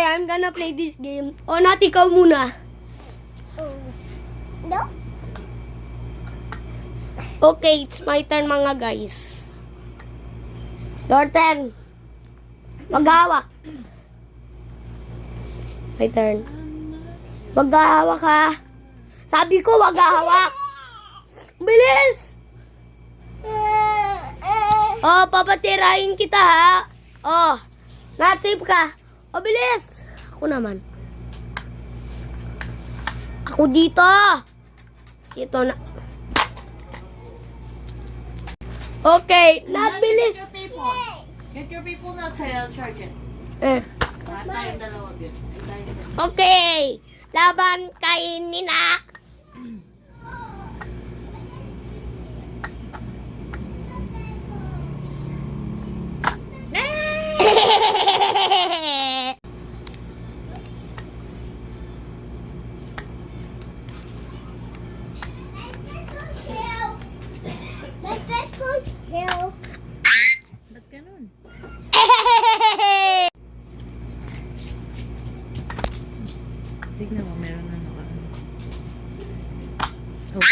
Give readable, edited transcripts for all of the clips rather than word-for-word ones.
I'm gonna play this game. O, Nat, ikaw muna. No? Okay, it's my turn mga guys. It's your turn. Maghawak. My turn. Maghahawak ha. Sabi ko, wag hawak. Bilis! Oh, papatirahin kita ha. Oh, na-save ka. Oh, bilis. Ako naman. Ako dito. Ito na. Okay, bilis. Get your people na sa'yo, charge it. Tayong dalawa yun. Okay. Laban kay Nina. Ba't ganun? Tignan mo, meron na nakaraan. Oh.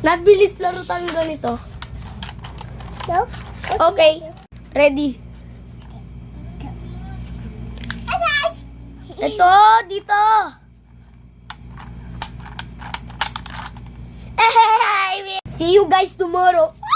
Nabilis laro tayo ganito. No? Okay. Ready. Ito, dito. See you guys tomorrow.